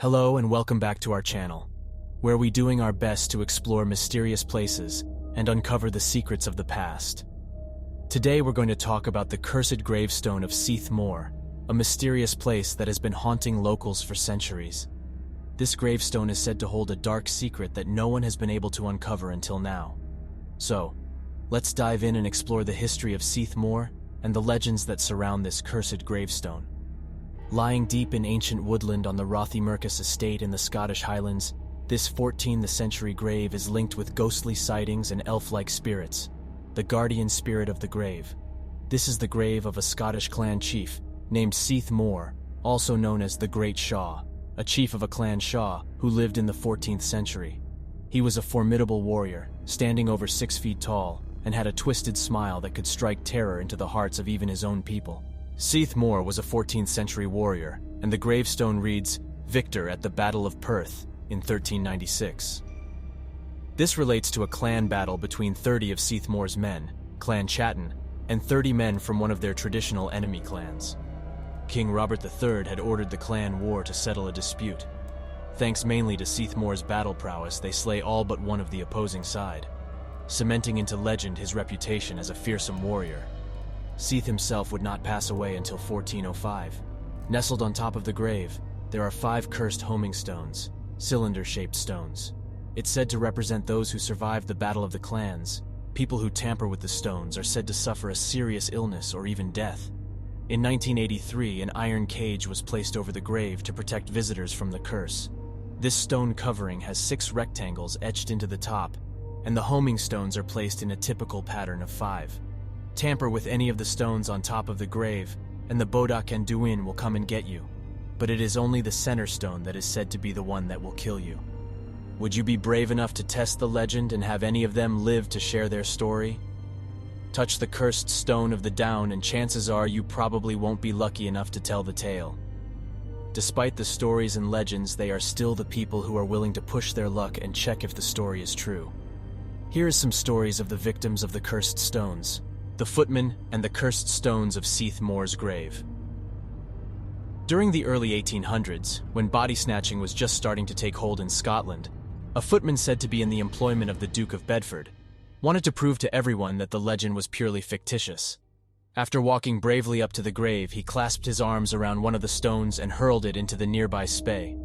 Hello and welcome back to our channel, where we're doing our best to explore mysterious places and uncover the secrets of the past. Today we're going to talk about the cursed gravestone of Seth Moore, a mysterious place that has been haunting locals for centuries. This gravestone is said to hold a dark secret that no one has been able to uncover until now. So, let's dive in and explore the history of Seth Moore and the legends that surround this cursed gravestone. Lying deep in ancient woodland on the Rothiemurchus estate in the Scottish Highlands, this 14th century grave is linked with ghostly sightings and elf-like spirits, the guardian spirit of the grave. This is the grave of a Scottish clan chief named Seth Moore, also known as the Great Shaw, a chief of a clan Shaw who lived in the 14th century. He was a formidable warrior, standing over 6 feet tall, and had a twisted smile that could strike terror into the hearts of even his own people. Seth Moore was a 14th century warrior, and the gravestone reads, "Victor at the Battle of Perth" in 1396. This relates to a clan battle between 30 of Seth Moore's men, Clan Chatton, and 30 men from one of their traditional enemy clans. King Robert III had ordered the clan war to settle a dispute. Thanks mainly to Seth Moore's battle prowess, they slay all but one of the opposing side, cementing into legend his reputation as a fearsome warrior. Seth himself would not pass away until 1405. Nestled on top of the grave, there are 5 cursed homing stones, cylinder-shaped stones. It's said to represent those who survived the Battle of the Clans. People who tamper with the stones are said to suffer a serious illness or even death. In 1983, an iron cage was placed over the grave to protect visitors from the curse. This stone covering has 6 rectangles etched into the top, and the homing stones are placed in a typical pattern of 5. Tamper with any of the stones on top of the grave, and the Bodak and Duin will come and get you. But it is only the center stone that is said to be the one that will kill you. Would you be brave enough to test the legend and have any of them live to share their story? Touch the cursed stone of the Down and chances are you probably won't be lucky enough to tell the tale. Despite the stories and legends, they are still the people who are willing to push their luck and check if the story is true. Here is some stories of the victims of the cursed stones, the footman and the cursed stones of Seth Moore's grave. During the early 1800s, when body snatching was just starting to take hold in Scotland, a footman said to be in the employment of the Duke of Bedford wanted to prove to everyone that the legend was purely fictitious. After walking bravely up to the grave, he clasped his arms around one of the stones and hurled it into the nearby Spey.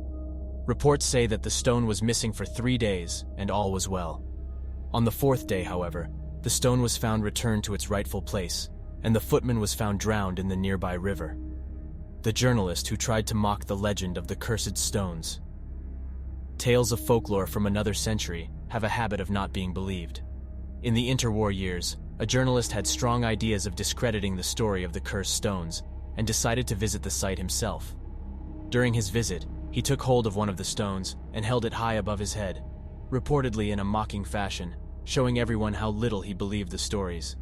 Reports say that the stone was missing for 3 days, and all was well. On the 4th day, however, the stone was found returned to its rightful place, and the footman was found drowned in the nearby river. The journalist who tried to mock the legend of the cursed stones. Tales of folklore from another century have a habit of not being believed. In the interwar years, a journalist had strong ideas of discrediting the story of the cursed stones and decided to visit the site himself. During his visit, he took hold of one of the stones and held it high above his head, reportedly in a mocking fashion, showing everyone how little he believed the stories.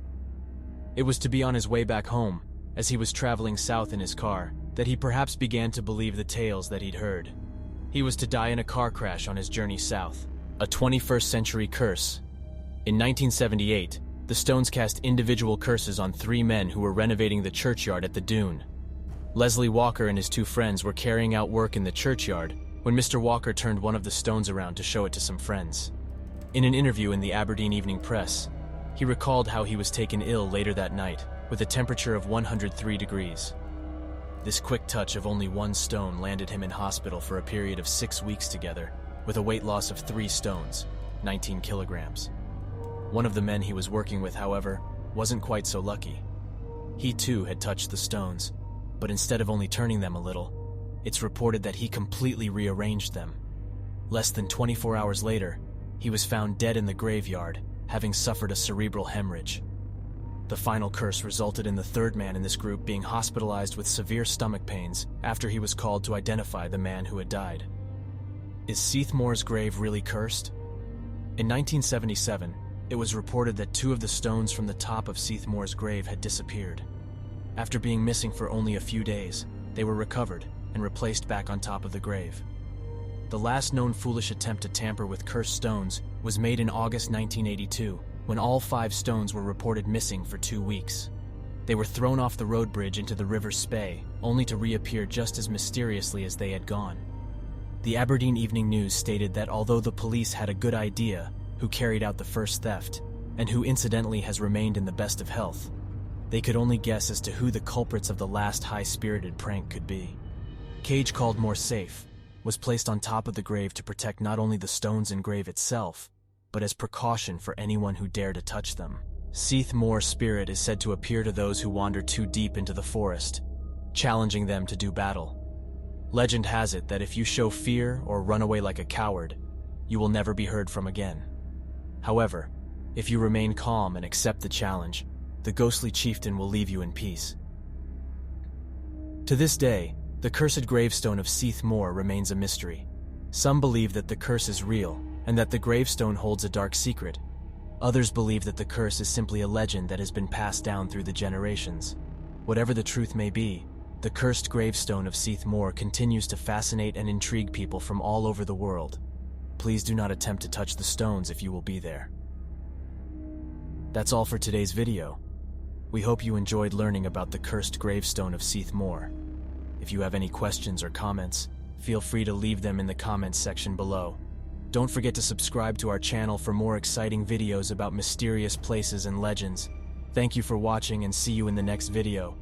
It was to be on his way back home, as he was traveling south in his car, that he perhaps began to believe the tales that he'd heard. He was to die in a car crash on his journey south, a 21st century curse. In 1978, the stones cast individual curses on 3 men who were renovating the churchyard at the Dune. Leslie Walker and his 2 friends were carrying out work in the churchyard when Mr. Walker turned one of the stones around to show it to some friends. In an interview in the Aberdeen Evening Press, he recalled how he was taken ill later that night with a temperature of 103 degrees. This quick touch of only 1 stone landed him in hospital for a period of 6 weeks together, with a weight loss of 3 stones, 19 kilograms. One of the men he was working with, however, wasn't quite so lucky. He too had touched the stones, but instead of only turning them a little, it's reported that he completely rearranged them. Less than 24 hours later, he was found dead in the graveyard, having suffered a cerebral hemorrhage. The final curse resulted in the 3rd man in this group being hospitalized with severe stomach pains after he was called to identify the man who had died. Is Seth Moore's grave really cursed? In 1977, it was reported that 2 of the stones from the top of Seth Moore's grave had disappeared. After being missing for only a few days, they were recovered and replaced back on top of the grave. The last known foolish attempt to tamper with cursed stones was made in August 1982, when all 5 stones were reported missing for 2 weeks. They were thrown off the road bridge into the river Spey, only to reappear just as mysteriously as they had gone. The Aberdeen Evening News stated that although the police had a good idea who carried out the first theft, and who incidentally has remained in the best of health, they could only guess as to who the culprits of the last high-spirited prank could be. Cage called More safe was placed on top of the grave to protect not only the stones and grave itself, but as precaution for anyone who dare to touch them. Seth More's spirit is said to appear to those who wander too deep into the forest, challenging them to do battle. Legend has it that if you show fear or run away like a coward, you will never be heard from again. However, if you remain calm and accept the challenge, the ghostly chieftain will leave you in peace. To this day, the cursed gravestone of Seth Moore remains a mystery. Some believe that the curse is real and that the gravestone holds a dark secret. Others believe that the curse is simply a legend that has been passed down through the generations. Whatever the truth may be, the cursed gravestone of Seth Moore continues to fascinate and intrigue people from all over the world. Please do not attempt to touch the stones if you will be there. That's all for today's video. We hope you enjoyed learning about the cursed gravestone of Seth Moore. If you have any questions or comments, feel free to leave them in the comments section below. Don't forget to subscribe to our channel for more exciting videos about mysterious places and legends. Thank you for watching and see you in the next video.